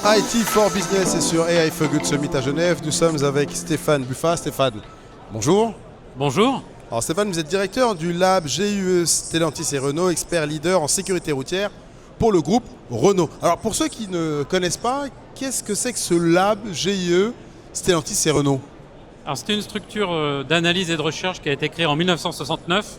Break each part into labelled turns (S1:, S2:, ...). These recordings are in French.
S1: IT for Business et sur AI for Good Summit à Genève. Nous sommes avec Stéphane Buffat. Stéphane, bonjour.
S2: Bonjour.
S1: Alors Stéphane, vous êtes directeur du lab GUE Stellantis et Renault, expert leader en sécurité routière pour le groupe Renault. Alors pour ceux qui ne connaissent pas, qu'est-ce que c'est que ce lab GIE Stellantis et Renault?
S2: Alors c'était une structure d'analyse et de recherche qui a été créée en 1969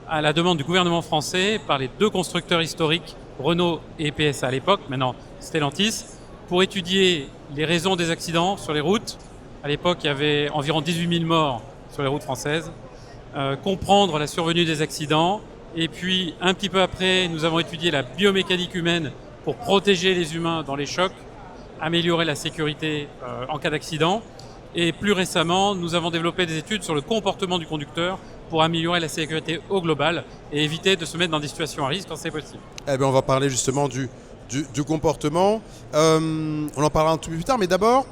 S2: à la demande du gouvernement français par les deux constructeurs historiques, Renault et PSA à l'époque, maintenant Stellantis, pour étudier les raisons des accidents sur les routes. À l'époque, il y avait environ 18 000 morts sur les routes françaises. Comprendre la survenue des accidents. Et puis, un petit peu après, nous avons étudié la biomécanique humaine pour protéger les humains dans les chocs, améliorer la sécurité en cas d'accident. Et plus récemment, nous avons développé des études sur le comportement du conducteur pour améliorer la sécurité au global et éviter de se mettre dans des situations à risque quand c'est possible.
S1: Eh bien, on va parler justement du comportement. On en parlera un tout peu plus tard, mais d'abord,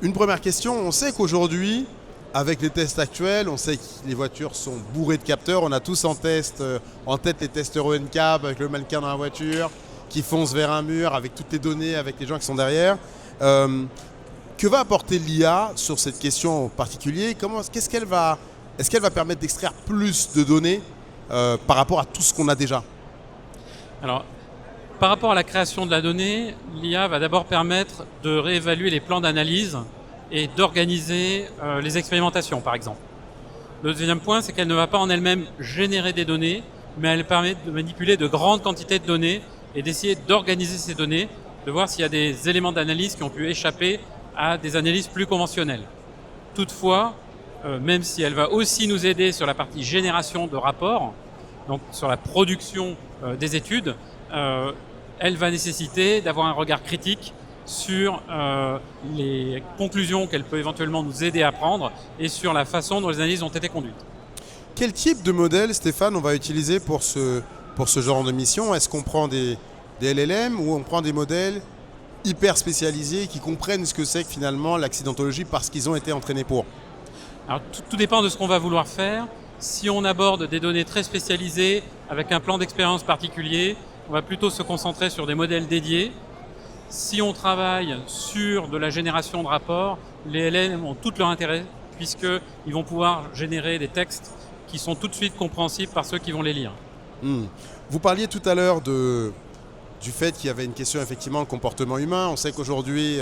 S1: une première question. On sait qu'aujourd'hui, avec les tests actuels, on sait que les voitures sont bourrées de capteurs. On a tous en tête les tests Euro NCAP avec le mannequin dans la voiture qui fonce vers un mur avec toutes les données, avec les gens qui sont derrière. Que va apporter l'IA sur cette question en particulier? Est-ce qu'elle va permettre d'extraire plus de données par rapport à tout ce qu'on a déjà?
S2: Alors, par rapport à la création de la donnée, l'IA va d'abord permettre de réévaluer les plans d'analyse et d'organiser les expérimentations, par exemple. Le deuxième point, c'est qu'elle ne va pas en elle-même générer des données, mais elle permet de manipuler de grandes quantités de données et d'essayer d'organiser ces données, de voir s'il y a des éléments d'analyse qui ont pu échapper à des analyses plus conventionnelles. Toutefois, même si elle va aussi nous aider sur la partie génération de rapports, donc sur la production des études, elle va nécessiter d'avoir un regard critique sur les conclusions qu'elle peut éventuellement nous aider à prendre et sur la façon dont les analyses ont été conduites.
S1: Quel type de modèle, Stéphane, on va utiliser pour ce genre de mission? Est-ce qu'on prend des LLM ou on prend des modèles hyper spécialisés qui comprennent ce que c'est que finalement l'accidentologie parce qu'ils ont été entraînés pour?
S2: Alors, tout dépend de ce qu'on va vouloir faire. Si on aborde des données très spécialisées avec un plan d'expérience particulier, on va plutôt se concentrer sur des modèles dédiés. Si on travaille sur de la génération de rapports, les LLM ont tout leur intérêt puisqu'ils vont pouvoir générer des textes qui sont tout de suite compréhensibles par ceux qui vont les lire.
S1: Vous parliez tout à l'heure du fait qu'il y avait une question effectivement de comportement humain. On sait qu'aujourd'hui,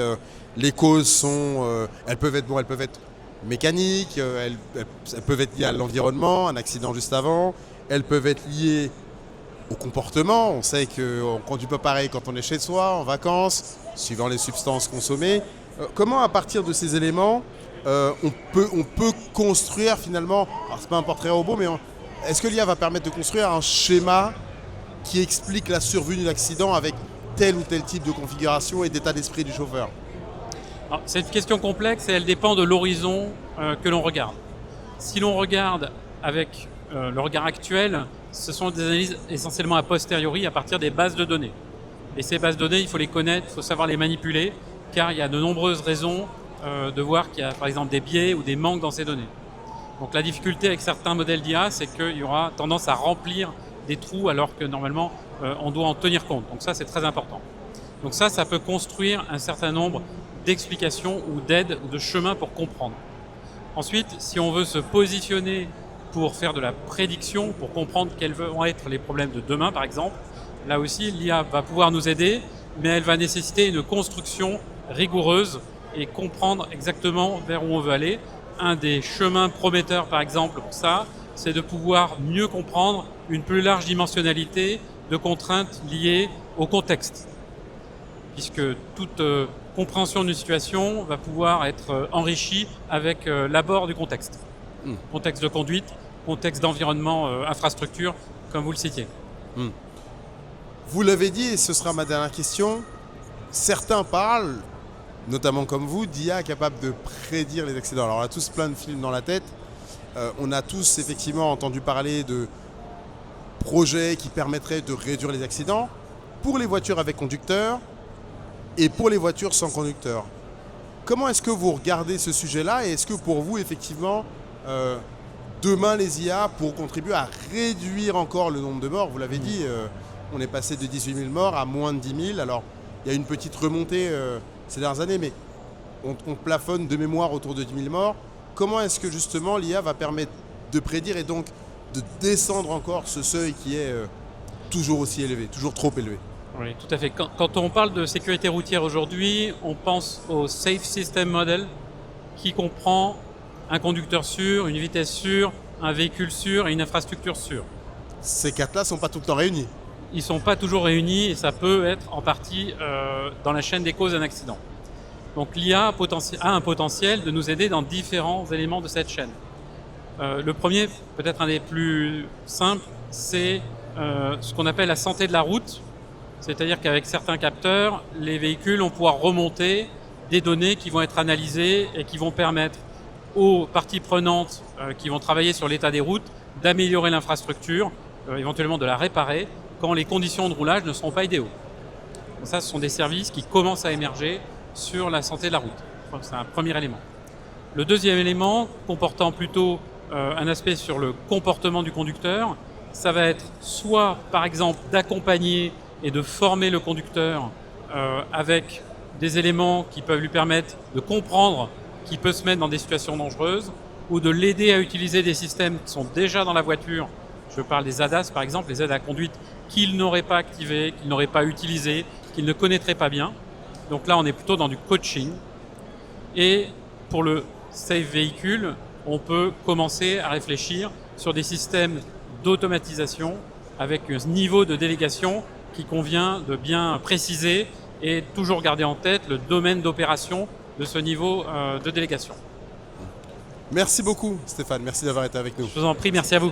S1: les causes sont, elles peuvent être mécaniques, elles peuvent être liées à l'environnement, un accident juste avant, elles peuvent être liées au comportement. On sait qu'on ne conduit pas pareil quand on est chez soi, en vacances, suivant les substances consommées. Comment, à partir de ces éléments, on peut construire finalement, alors c'est pas un portrait robot, mais est-ce que l'IA va permettre de construire un schéma qui explique la survenue d'accident avec tel ou tel type de configuration et d'état d'esprit du chauffeur?
S2: Alors, c'est une question complexe et elle dépend de l'horizon que l'on regarde. Si l'on regarde avec le regard actuel, ce sont des analyses essentiellement a posteriori à partir des bases de données. Et ces bases de données, il faut les connaître, il faut savoir les manipuler, car il y a de nombreuses raisons de voir qu'il y a par exemple des biais ou des manques dans ces données. Donc la difficulté avec certains modèles d'IA, c'est qu'il y aura tendance à remplir des trous alors que normalement on doit en tenir compte. Donc ça, c'est très important. Donc ça peut construire un certain nombre d'explications ou d'aides ou de chemins pour comprendre. Ensuite, si on veut se positionner pour faire de la prédiction, pour comprendre quels vont être les problèmes de demain, par exemple, là aussi, l'IA va pouvoir nous aider, mais elle va nécessiter une construction rigoureuse et comprendre exactement vers où on veut aller. Un des chemins prometteurs, par exemple, pour ça, c'est de pouvoir mieux comprendre une plus large dimensionnalité de contraintes liées au contexte. Puisque toute compréhension d'une situation va pouvoir être enrichie avec l'abord du contexte. Contexte de conduite, contexte d'environnement, infrastructure, comme vous le citiez.
S1: Vous l'avez dit, et ce sera ma dernière question, certains parlent, notamment comme vous, d'IA capable de prédire les accidents. Alors on a tous plein de films dans la tête, on a tous effectivement entendu parler de projets qui permettraient de réduire les accidents pour les voitures avec conducteur et pour les voitures sans conducteur. Comment est-ce que vous regardez ce sujet-là et est-ce que pour vous, effectivement, demain les IA pourront contribuer à réduire encore le nombre de morts? Vous l'avez dit, on est passé de 18 000 morts à moins de 10 000. Alors, il y a une petite remontée ces dernières années, mais on plafonne de mémoire autour de 10 000 morts. Comment est-ce que justement l'IA va permettre de prédire et donc de descendre encore ce seuil qui est toujours aussi élevé, toujours trop élevé?
S2: Oui, tout à fait. Quand on parle de sécurité routière aujourd'hui, on pense au Safe System Model qui comprend un conducteur sûr, une vitesse sûre, un véhicule sûr et une infrastructure sûre.
S1: Ces quatre-là ne sont pas tout le temps réunis.
S2: Ils ne sont pas toujours réunis et ça peut être en partie dans la chaîne des causes d'un accident. Donc l'IA a un potentiel de nous aider dans différents éléments de cette chaîne. Le premier, peut-être un des plus simples, c'est ce qu'on appelle la santé de la route. C'est-à-dire qu'avec certains capteurs, les véhicules vont pouvoir remonter des données qui vont être analysées et qui vont permettre aux parties prenantes qui vont travailler sur l'état des routes d'améliorer l'infrastructure, éventuellement de la réparer, quand les conditions de roulage ne seront pas idéaux. Donc ça, ce sont des services qui commencent à émerger sur la santé de la route. C'est un premier élément. Le deuxième élément, comportant plutôt un aspect sur le comportement du conducteur, ça va être soit, par exemple, d'accompagner et de former le conducteur avec des éléments qui peuvent lui permettre de comprendre qu'il peut se mettre dans des situations dangereuses ou de l'aider à utiliser des systèmes qui sont déjà dans la voiture. Je parle des ADAS par exemple, les aides à la conduite qu'il n'aurait pas activées, qu'il n'aurait pas utilisées, qu'il ne connaîtrait pas bien. Donc là, on est plutôt dans du coaching. Et pour le safe véhicule, on peut commencer à réfléchir sur des systèmes d'automatisation avec un niveau de délégation qui convient de bien préciser et toujours garder en tête le domaine d'opération de ce niveau de délégation.
S1: Merci beaucoup Stéphane, merci d'avoir été avec nous.
S2: Je vous en prie, merci à vous.